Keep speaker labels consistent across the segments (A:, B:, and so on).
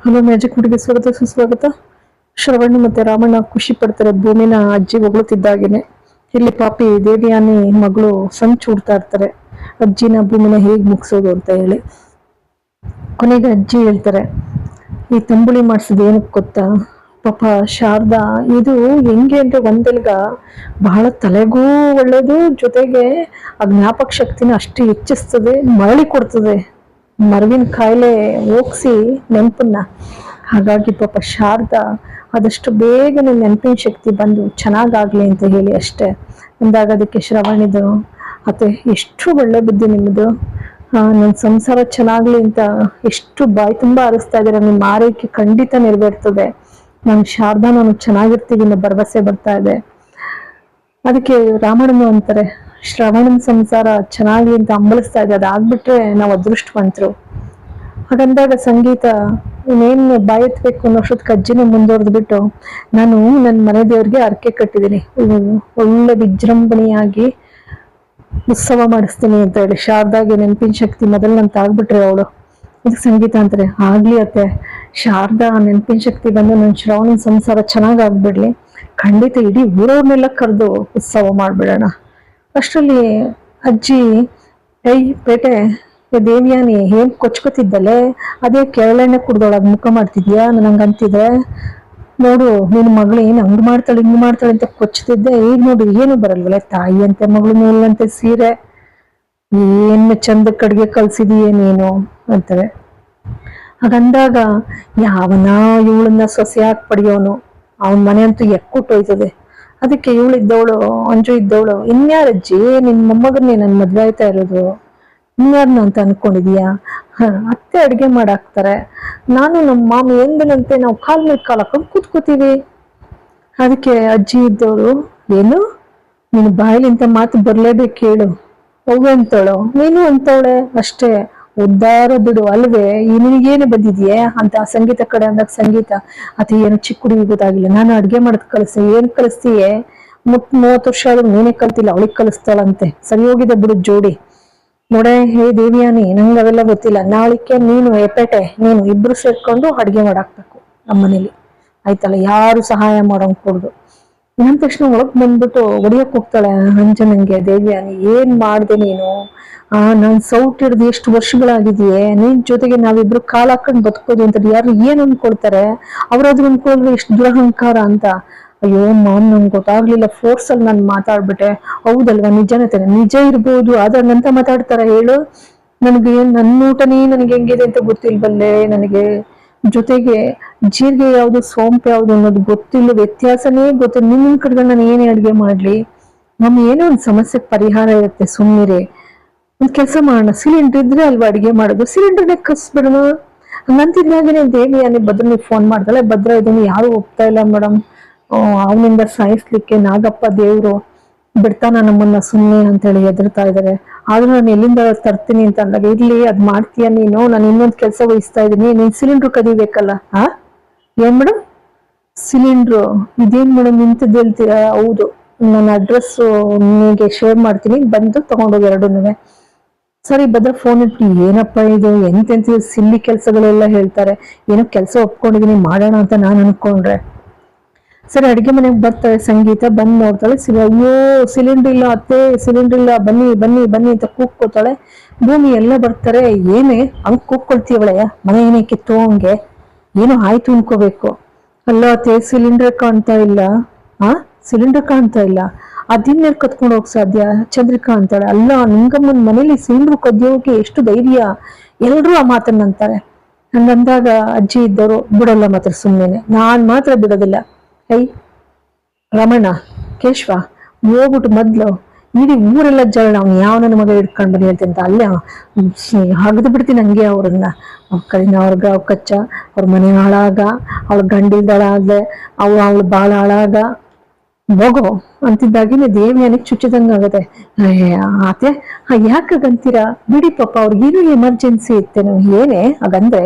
A: Hello, magic ಹುಡುಗಿ ಸ್ವಾಗತ ಸುಸ್ವಾಗತ. ಶ್ರವಣ್ ಮತ್ತೆ ರಾಮಣ್ಣ ಖುಷಿ ಪಡ್ತಾರೆ ಭೂಮಿನ ಅಜ್ಜಿ ಹೊಗಳುತ್ತಿದ್ದಾಗೇನೆ. ಇಲ್ಲಿ ಪಾಪಿ ದೇವಿಯಾನಿ ಮಗಳು ಸಂಚು ಹುಡ್ತಾ ಇರ್ತಾರೆ, ಅಜ್ಜಿನ ಭೂಮಿನ ಹೇಗ್ ಮುಗಿಸೋದು ಅಂತ ಹೇಳಿ. ಕೊನೆಗೆ ಅಜ್ಜಿ ಹೇಳ್ತಾರೆ, ಈ ತಂಬುಳಿ ಮಾಡಿಸಿದ ಏನಕ್ಕೆ ಗೊತ್ತಾ ಪಾಪ ಶಾರದಾ, ಇದು ಹೆಂಗೆ ಅಂದ್ರೆ ಒಂದೆಲ್ಗ ಬಹಳ ತಲೆಗೂ ಒಳ್ಳೇದು, ಜೊತೆಗೆ ಆ ಜ್ಞಾಪಕ ಶಕ್ತಿನ ಅಷ್ಟು ಹೆಚ್ಚಿಸ್ತದೆ, ಮರಳಿ ಕೊಡ್ತದೆ, ಮರವಿನ ಕಾಯಿಲೆ ಹೋಗ್ಸಿ ನೆನಪನ್ನ. ಹಾಗಾಗಿ ಪಾಪ ಶಾರದಾ ಆದಷ್ಟು ಬೇಗನೆ ನೆನಪಿನ ಶಕ್ತಿ ಬಂದು ಚೆನ್ನಾಗಾಗ್ಲಿ ಅಂತ ಹೇಳಿ ಅಷ್ಟೇ ಅಂದಾಗ ಅದಕ್ಕೆ ಶ್ರವಣಿದು, ಅತ್ತೆ ಎಷ್ಟು ಒಳ್ಳೆ ಬುದ್ಧಿ ನಿಮ್ಮದು, ನನ್ನ ಸಂಸಾರ ಚೆನ್ನಾಗ್ಲಿ ಅಂತ ಎಷ್ಟು ಬಾಯಿ ತುಂಬಾ ಅರಿಸ್ತಾ ಇದ್ದೀರ, ನಿಮ್ಮ ಆರೈಕೆ ಖಂಡಿತ ನೆರವೇರ್ತದೆ, ನಾನು ಶಾರದಾ ನಾನು ಚೆನ್ನಾಗಿರ್ತೀವಿ ಅನ್ನೋ ಭರವಸೆ ಬರ್ತಾ ಇದೆ. ಅದಕ್ಕೆ ರಾಮಣ್ಣನು ಅಂತಾರೆ, ಶ್ರವಣನ ಸಂಸಾರ ಚೆನ್ನಾಗಿ ಅಂತ ಹಂಬಲಿಸ್ತಾ ಇದೆ, ಅದಾಗ್ಬಿಟ್ರೆ ನಾವು ಅದೃಷ್ಟವಂತರು. ಹಾಗಂದಾಗ ಸಂಗೀತ ಇನ್ನೇನು ಬಾಯೆತ್ಬೇಕು ಅನ್ನೋಷ್ಟೊತ್ತಿಗೆ ಅಜ್ಜಿನ ಮುಂದುವರೆದು ಬಿಟ್ಟು, ನಾನು ನನ್ನ ಮನೆ ದೇವ್ರಿಗೆ ಅರ್ಕೆ ಕಟ್ಟಿದ್ದೀನಿ, ಒಳ್ಳೆ ವಿಜೃಂಭಣೆಯಾಗಿ ಉತ್ಸವ ಮಾಡಿಸ್ತೀನಿ ಅಂತ ಹೇಳಿ, ಶಾರದಾಗೆ ನೆನಪಿನ ಶಕ್ತಿ ಮೊದಲಂತ ಆಗ್ಬಿಟ್ರೆ ಅವಳು. ಇದಕ್ಕೆ ಸಂಗೀತ ಅಂತಾರೆ, ಆಗ್ಲಿ ಅತ್ತೆ, ಶಾರದಾ ನೆನಪಿನ ಶಕ್ತಿ ಬಂದು ನನ್ನ ಶ್ರವಣನ ಸಂಸಾರ ಚೆನ್ನಾಗಾಗ್ಬಿಡ್ಲಿ, ಖಂಡಿತ ಇಡೀ ಊರವ್ರನ್ನೆಲ್ಲ ಕರೆದು ಉತ್ಸವ ಮಾಡ್ಬಿಡೋಣ. ಅಷ್ಟರಲ್ಲಿ ಅಜ್ಜಿ, ಪೇಟೆ ದೇವಿಯಾನಿ ಏನ್ ಕೊಚ್ಕೋತಿದ್ದಲೆ, ಅದೇ ಕೆರಳೆಣ್ಣೆ ಕುಡ್ದೊಳಗ್ ಮುಖ ಮಾಡ್ತಿದ್ಯಾ ನನಂಗಂತಿದ್ರೆ, ನೋಡು ನಿನ್ ಮಗಳು ಏನ್ ಹಂಗ್ ಮಾಡ್ತಾಳೆ ಹಿಂಗ್ ಮಾಡ್ತಾಳೆ ಅಂತ ಕೊಚ್ತಿದ್ದೆ, ಈಗ ನೋಡು ಏನು ಬರಲ್ವಲ್ಲ, ತಾಯಿ ಅಂತೆ ಮಗಳು ಮೇಲಂತೆ ಸೀರೆ, ಏನ್ ಚಂದ ಕಡ್ಗೆ ಕಳ್ಸಿದೀಯ ನೀನು ಅಂತಾರೆ. ಹಾಗಂದಾಗ ಯಾವನ ಇವಳನ್ನ ಸೊಸೆಯಾಗಿ ಪಡೆಯೋನು, ಅವನ ಮನೆ ಅಂತೂ ಎಕ್ಕುಟ್ಟೋಯ್ತದೆ. ಅದಕ್ಕೆ ಇವಳಿದ್ದವಳು, ಅಂಜು ಇದ್ದವಳು, ಇನ್ಯಾರಜ್ಜಿ ನಿನ್ ಮೊಮ್ಮಗನ್ನೇ ನನ್ ಮದ್ವೆ ಆಯ್ತಾ ಇರೋದು, ಇನ್ಯಾರನ್ನ ಅಂತ ಅನ್ಕೊಂಡಿದೀಯಾ, ಅತ್ತೆ ಅಡ್ಗೆ ಮಾಡಾಕ್ತಾರೆ, ನಾನು ನಮ್ಮ ಮಾಮಿ ಎಂದನಂತೆ ನಾವು ಕಾಲ್ ಮೇಲೆ ಕಾಲ್ ಹಾಕೊಂಡು ಕೂತ್ಕೋತೀವಿ. ಅದಕ್ಕೆ ಅಜ್ಜಿ ಇದ್ದವರು, ಏನು ನೀನು ಬಾಯಿಲಿಂತ ಮಾತು ಬರ್ಲೇಬೇಕು ಕೇಳು, ಅವ್ವೆ ಅಂತವಳು ನೀನು ಅಂತವಳೆ ಅಷ್ಟೇ, ಉದ್ದಾರ ಬಿಡು ಅಲ್ವೇ, ನಿನಗೇನು ಬಂದಿದ್ಯೆ ಅಂತ ಸಂಗೀತ ಕಡೆ ಅಂದಾಗ ಸಂಗೀತ, ಅತಿ ಏನು ಚಿಕ್ಕ ಹುಡುಗಿ ಗೊತ್ತಾಗಿಲ್ಲ, ನಾನು ಅಡ್ಗೆ ಮಾಡೋದ್ ಕಲಿಸ್ತೆ, ಏನ್ ಕಲಿಸ್ತೀಯೇ, 30 ವರ್ಷ ಆದ್ರೂ ನೀನೇ ಕಲ್ತಿಲ್ಲ, ಅವಳಿಗೆ ಕಲಿಸ್ತಾಳಂತೆ, ಸರಿ ಹೋಗಿದೆ ಬಿಡು ಜೋಡಿ. ನೋಡೆ ಹೇ ದೇವಿಯಾನಿ, ನಂಗೆ ಅವೆಲ್ಲ ಗೊತ್ತಿಲ್ಲ, ನಾಳಿಕೆ ನೀನು ಎಪೇಟೆ ನೀನು ಇಬ್ರು ಸೇರ್ಕೊಂಡು ಅಡ್ಗೆ ಮಾಡಾಕ್ಬೇಕು ನಮ್ಮನೇಲಿ, ಆಯ್ತಲ್ಲ, ಯಾರು ಸಹಾಯ ಮಾಡೋಂಗ್ ಕೊಡ್ದು. ಇನ್ನೊಂದ್ ತಕ್ಷಣ ಒಳಗ್ ಬಂದ್ಬಿಟ್ಟು ಹೊಡಿಯಕ್ ಹೋಗ್ತಾಳೆ ಅಂಜನಂಗೆ ದೇವಿಯಾನಿ, ಏನ್ ಮಾಡ್ದೆ ನೀನು, ನಾನ್ ಸೌಟ್ ಹಿಡ್ದು ಎಷ್ಟು ವರ್ಷಗಳಾಗಿದೆಯೇ, ನಿನ್ ಜೊತೆಗೆ ನಾವಿಬ್ರು ಕಾಲ್ ಹಾಕೊಂಡ್ ಬದುಕೋದು ಅಂತ ಯಾರು ಏನ್ ಅನ್ಕೊಳ್ತಾರೆ, ಅವ್ರಾದ್ರು ಅನ್ಕೊಳ್ರಿ ಎಷ್ಟು ದುರಹಂಕಾರ ಅಂತ. ಅಯ್ಯೋ ಮಾಮ್, ನನ್ಗೆ ಗೊತ್ತಾಗ್ಲಿಲ್ಲ, ಫೋರ್ಸ್ ಅಲ್ಲಿ ನಾನು ಮಾತಾಡ್ಬಿಟ್ಟೆ, ಹೌದಲ್ವಾ ನಿಜನೇ, ನಿಜ ಇರ್ಬೋದು, ಆದ್ರೆ ನಂತ ಮಾತಾಡ್ತಾರ ಹೇಳು, ನನಗೆ ನನ್ನ ಊಟನೇ ನನಗೆ ಹೆಂಗಿದೆ ಅಂತ ಗೊತ್ತಿಲ್ವಲ್ಲೇ ನನಗೆ, ಜೊತೆಗೆ ಜೀರಿಗೆ ಯಾವ್ದು ಸೋಂಪು ಯಾವ್ದು ಅನ್ನೋದು ಗೊತ್ತಿಲ್ಲ, ವ್ಯತ್ಯಾಸನೇ ಗೊತ್ತಿಲ್ಲ, ನಿನ್ನ ಕಡೆಗೆ ನಾನು ಏನೇ ಅಡ್ಗೆ ಮಾಡ್ಲಿ, ನಮ್ ಏನೋ ಒಂದ್ ಸಮಸ್ಯೆಗೆ ಪರಿಹಾರ ಇರುತ್ತೆ, ಸುಮ್ಮನಿರಿ, ಒಂದ್ ಕೆಲಸ ಮಾಡೋಣ, ಸಿಲಿಂಡರ್ ಇದ್ರೆ ಅಲ್ವಾ ಅಡ್ಗೆ ಮಾಡೋದು, ಸಿಲಿಂಡರ್ನೇ ಕಸ್ಬಿಡೋಣ. ಹಂಗಂತಿದ್ದಾಗೇನೆ ದೇವಿಯಾನಿ ಭದ್ರನಿಗೆ ಫೋನ್ ಮಾಡ್ತಾಳೆ, ಭದ್ರ ಇದನ್ನು ಯಾರು ಒಪ್ತಾ ಇಲ್ಲ ಮೇಡಮ್, ಅವನಿಂದ ಸಾಯಿಸ್ಲಿಕ್ಕೆ ನಾಗಪ್ಪ ದೇವ್ರು ಬಿಡ್ತಾನ ನಮ್ಮನ್ನ ಸುಮ್ಮನೆ ಅಂತ ಹೇಳಿ ಹೆದರ್ತಾ ಇದಾರೆ, ಆದ್ರೂ ನಾನು ಎಲ್ಲಿಂದ ತರ್ತೀನಿ ಅಂತ ಅಂದಾಗ, ಇರ್ಲಿ ಅದ್ ಮಾಡ್ತೀಯ ನೀನು, ನಾನು ಇನ್ನೊಂದ್ ಕೆಲಸ ವಹಿಸ್ತಾ ಇದೀನಿ, ನೀನ್ ಸಿಲಿಂಡ್ರು ಕದಿಬೇಕಲ್ಲ. ಏನ್ ಮೇಡಮ್ ಸಿಲಿಂಡ್ರು, ಇದೇನ್ ಮೇಡಮ್ ಇಂಥದ್ದು ಹೇಳ್ತೀರಾ, ಹೌದು ನನ್ನ ಅಡ್ರೆಸ್ ನಿಮಗೆ ಶೇರ್ ಮಾಡ್ತೀನಿ, ಬಂದು ತಗೊಂಡೋಗಿ ಎರಡೂನುವೆ. ಸರಿ ಭದ್ರ ಫೋನ್ ಇಟ್ಟು, ಏನಪ್ಪ ಇದು ಎಂತೆಂತ ಸಿಲ್ಲಿ ಕೆಲ್ಸಗಳೆಲ್ಲ ಹೇಳ್ತಾರೆ, ಏನೋ ಕೆಲಸ ಒಪ್ಕೊಂಡಿದೀನಿ ಮಾಡೋಣ ಅಂತ ನಾನು ಅನ್ಕೊಂಡ್ರೆ. ಸರಿ ಅಡಿಗೆ ಮನೆಗೆ ಬರ್ತಾಳೆ ಸಂಗೀತ, ಬಂದ್ ನೋಡ್ತಾಳೆ, ಅಯ್ಯೋ ಸಿಲಿಂಡರ್ ಇಲ್ಲ ಅತ್ತೆ, ಸಿಲಿಂಡರ್ ಇಲ್ಲ, ಬನ್ನಿ ಬನ್ನಿ ಬನ್ನಿ ಅಂತ ಕೂಗ್ಕೋತಾಳೆ. ಭೂಮಿ ಎಲ್ಲ ಬರ್ತಾರೆ, ಏನೇ ಹಂಗ್ ಕೂಗ್ಕೊಳ್ತೀವಳೆ, ಮನೆ ಏನೇ ಕಿತ್ತು ಹಂಗೆ, ಏನೋ ಆಯ್ತು ಅನ್ಕೋಬೇಕು. ಅಲ್ಲ ಅತ್ತೆ ಸಿಲಿಂಡರ್ ಕಾಣ್ತಾ ಇಲ್ಲ, ಸಿಲಿಂಡರ್ ಕಾಣ್ತಾ ಇಲ್ಲ, ಅದಿನ್ನೇಲ್ ಕತ್ಕೊಂಡು ಹೋಗ್ ಸಾಧ್ಯ, ಚಂದ್ರಿಕಾ ಅಂತಾಳೆ. ಅಲ್ಲ ನಿಂಗಮ್ಮನ ಮನೇಲಿ ಸಿಲಿಂಡರ್ ಕದಿಯೋಕೆ ಎಷ್ಟು ಧೈರ್ಯ, ಎಲ್ರೂ ಆ ಮಾತನ್ನಂತಾರೆ. ಹಂಗಂದಾಗ ಅಜ್ಜಿ ಇದ್ದವರು, ಬಿಡಲ್ಲ ಮಾತ್ರ ಸುಮ್ಮನೆ, ನಾನ್ ಮಾತ್ರ ಬಿಡೋದಿಲ್ಲ, ರಮಣ್ಣ ಕೇಶವ ಹೋಗ್ಬಿಟ್ಟು ಮೊದ್ಲು ಇಡೀ ಊರೆಲ್ಲ ಜಗಳ, ಅವ್ನು ಯಾವ ನನ್ನ ಮಗ ಹಿಡ್ಕೊಂಡ್ ಬನ್ನಿ ಅಂತ ಅಲ್ಲೇ ಹಗದು ಬಿಡ್ತೀನಿ ಹಂಗೆ ಅವ್ರನ್ನ, ಅವ್ರಗ ಕಚ್ಚ, ಅವ್ರ ಮನೆ ಹಾಳಾಗ, ಅವಳ ಗಂಡಿಲ್ದಳಾಗ್ಲೆ, ಅವಳು ಬಾಳ ಹಾಳಾಗ, ಹೋಗೋ ಅಂತಿದ್ದಾಗಿನೇ ದೇವಿಯಾನಿಗೆ ಚುಚ್ಚಿದಂಗ ಆಗದೆ. ಆತೆ ಯಾಕಾಗಂತೀರಾ, ಬಿಡಿ ಪಾಪ ಅವ್ರಿಗೇನು ಎಮರ್ಜೆನ್ಸಿ ಇತ್ತೇನು, ಏನೇ ಹಾಗಂದ್ರೆ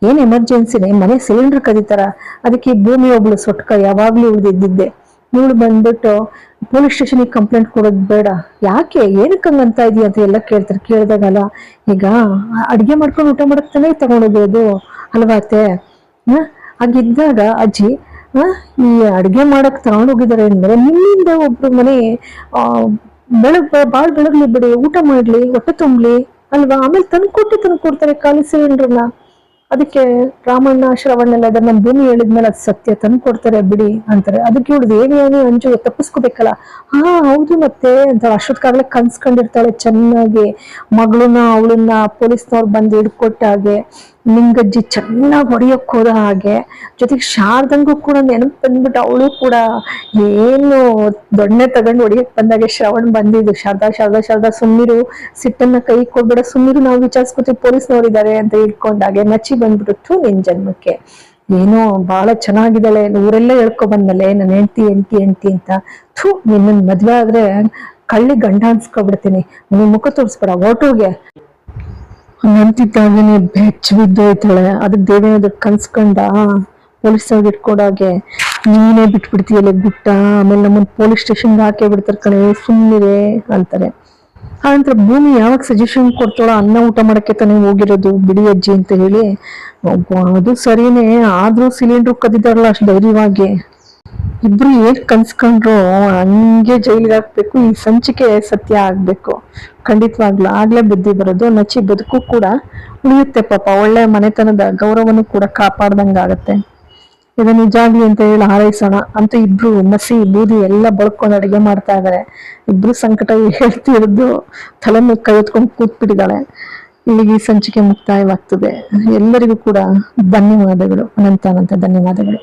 A: ಏನ್ ಎಮರ್ಜೆನ್ಸಿನೇ, ಮನೆ ಸಿಲಿಂಡರ್ ಕದೀತಾರ, ಅದಕ್ಕೆ ಭೂಮಿ ಒಬ್ಳು ಸೊಟ್ಕ ಯಾವಾಗ್ಲೂ ಉಳಿದಿದ್ದೆ, ಇವಳು ಬಂದ್ಬಿಟ್ಟು ಪೊಲೀಸ್ ಸ್ಟೇಷನ್ಗೆ ಕಂಪ್ಲೇಂಟ್ ಕೊಡೋದು ಬೇಡ, ಯಾಕೆ ಏನಕ್ಕೆ ಹಂಗಂತ ಇದೀಯ ಅಂತ ಎಲ್ಲ ಕೇಳ್ತಾರೆ. ಕೇಳಿದಾಗಲ್ಲ, ಈಗ ಅಡ್ಗೆ ಮಾಡ್ಕೊಂಡು ಊಟ ಮಾಡಕ್ ತಾನೇ ತಗೊಂಡೋಗೋದು ಅಲ್ವಾ ಅತ್ತೆ, ಹಾಗಿದ್ದಾಗ ಅಜ್ಜಿ ಈ ಅಡ್ಗೆ ಮಾಡಕ್ ತಗೊಂಡೋಗಿದ್ದಾರೆ ಅಂದ್ರೆ ನಿಮ್ಮಿಂದ ಒಬ್ರು ಮನೆ ಆ ಬಾಳ್ ಬೆಳಗ್ಲಿ ಬಿಡಿ, ಊಟ ಮಾಡ್ಲಿ, ಹೊಟ್ಟೆ ತುಂಬ್ಲಿ ಅಲ್ವಾ? ಆಮೇಲೆ ತಂದು ಕೊಡ್ತಾರೆ ಖಾಲಿ ಸಿಲಿಂಡರ್ನ. ಅದಕ್ಕೆ ರಾಮಣ್ಣ ಶ್ರವಣ ಎಲ್ಲ ಅದನ್ನ ಭೂಮಿ ಹೇಳಿದ್ಮೇಲೆ ಅದು ಸತ್ಯ, ತಂದು ಕೊಡ್ತಾರೆ ಬಿಡಿ ಅಂತಾರೆ. ಅದಕ್ಕೆ ಇವಳು ದೇವಿಯಾನಿ ಅಂಜು ತಪ್ಪಿಸ್ಕೋಬೇಕಲ್ಲ. ಹೌದು ಮತ್ತೆ ಅಂತ ಅಷ್ಟೊತ್ಕಾಗ್ಲೇ ಕನ್ಸ್ಕೊಂಡಿರ್ತಾಳೆ ಚೆನ್ನಾಗಿ. ಮಗಳನ್ನ ಅವಳನ್ನ ಪೊಲೀಸ್ನವ್ರು ಬಂದು ಹಿಡ್ಕೊಟ್ಟಾಗೆ, ನಿಂಗಜ್ಜಿ ಚೆನ್ನಾಗಿ ಹೊಡೆಯಕ್ ಹೋದ ಹಾಗೆ, ಜೊತೆಗೆ ಶಾರದಂಗೂ ಕೂಡ ನೆನಪು ಬಂದ್ಬಿಟ್ಟು ಅವಳು ಕೂಡ ಏನು ದೊಣ್ಣೆ ತಗೊಂಡು ಹೊಡಿಯಕ್ ಬಂದಾಗೆ ಶ್ರವಣ್ ಬಂದಿದ್ದು, ಶಾರದಾ ಸುಮ್ಮಿರು, ಸಿಟ್ಟನ್ನ ಕೈ ಕೊಡ್ಬೇಡ, ಸುಮ್ಮಿರು, ನಾವು ವಿಚಾರಿಸ್ಕೊತೀವಿ ಪೊಲೀಸ್ನವ್ರಿದ್ದಾರೆ ಅಂತ ಹಿಡ್ಕೊಂಡಾಗೆ ನಚ್ಚಿ ಬಂದ್ಬಿಟ್ಟು ನಿನ್ ಜನ್ಮಕ್ಕೆ ಏನೋ ಬಹಳ ಚೆನ್ನಾಗಿದ್ದಾಳೆ, ಊರೆಲ್ಲ ಹೇಳ್ಕೊ ಬಂದಲೆ ನನ್ನ ಹೆಂಡ್ತಿ ಅಂತ. ನಿನ್ನ ಮದ್ವೆ ಆದ್ರೆ ಕಳ್ಳಿ ಗಂಡ ಅನ್ಸ್ಕೊಬಿಡ್ತೀನಿ, ನಿನ್ ಮುಖ ತೋರಿಸ್ಬೇಡ ಓಟೋಗೆ ಅಂತಿದ್ದಾಗೇನೆ ಬೆಚ್ಚ ಬಿದ್ದೋಯ್ತಾಳೆ. ಅದಕ್ಕೆ ದೇವೇನ ಕನ್ಸ್ಕೊಂಡ ಪೊಲೀಸ್ ಅವ್ರಿಗೆ ಇಟ್ಕೊಡಾಗೆ ನೀನೇ ಬಿಟ್ಬಿಡ್ತೀಯಲ್ಲ ಗುಟ್ಟ, ಆಮೇಲೆ ನಮ್ಮನ್ನ ಪೊಲೀಸ್ ಸ್ಟೇಷನ್ಗೆ ಹಾಕೇ ಬಿಡ್ತಾರೆ ಕಣೆ, ಸುಮ್ಮನಿರೆ ಅಂತಾರೆ. ಆನಂತರ ಭೂಮಿ ಯಾವಾಗ ಸಜೆಷನ್ ಕೊಡ್ತಾಳೋ ಅನ್ನ ಊಟ ಮಾಡಕ್ಕೆ ತಾನೇ ಹೋಗಿರೋದು ಬಿಡಿ ಅಜ್ಜಿ ಅಂತ ಹೇಳಿ, ಅದು ಸರಿನೇ, ಆದ್ರೂ ಸಿಲಿಂಡರ್ ಕದಿದಾರಲ್ಲ ಅಷ್ಟು ಧೈರ್ಯವಾಗಿ. ಇಬ್ರು ಏನ್ ಕನ್ಸ್ಕೊಂಡ್ರು ಹಂಗೆ ಜೈಲಿಗೆ ಹಾಕ್ಬೇಕು, ಈ ಸಂಚಿಕೆ ಸತ್ಯ ಆಗ್ಬೇಕು ಖಂಡಿತವಾಗ್ಲೂ, ಆಗ್ಲೇ ಬುದ್ಧಿ ಬರೋದು. ನಚ್ಚಿ ಬದುಕು ಕೂಡ ಉಳಿಯುತ್ತೆ ಪಾಪ, ಒಳ್ಳೆ ಮನೆತನದ ಗೌರವನು ಕೂಡ ಕಾಪಾಡ್ದಂಗಾಗತ್ತೆ. ಇದು ನಿಜಾಗ್ಲಿ ಅಂತ ಹೇಳಿ ಹಾರೈಸೋಣ. ಅಂತ ಇಬ್ರು ಮಸಿ ಬೂದಿ ಎಲ್ಲ ಬಳ್ಕೊಂಡು ಅಡಿಗೆ ಮಾಡ್ತಾ ಇದಾರೆ. ಇಬ್ರು ಸಂಕಟ ಹೇಳ್ತಿರೋದು ತಲೆ ಮೇಲೆ ಕೈ ಹೊತ್ಕೊಂಡು ಕೂತ್ಬಿಟ್ಟಿದ್ದಾಳೆ. ಇಲ್ಲಿಗೆ ಈ ಸಂಚಿಕೆ ಮುಕ್ತಾಯವಾಗ್ತದೆ. ಎಲ್ಲರಿಗೂ ಕೂಡ ಧನ್ಯವಾದಗಳು, ಅನಂತ ಧನ್ಯವಾದಗಳು.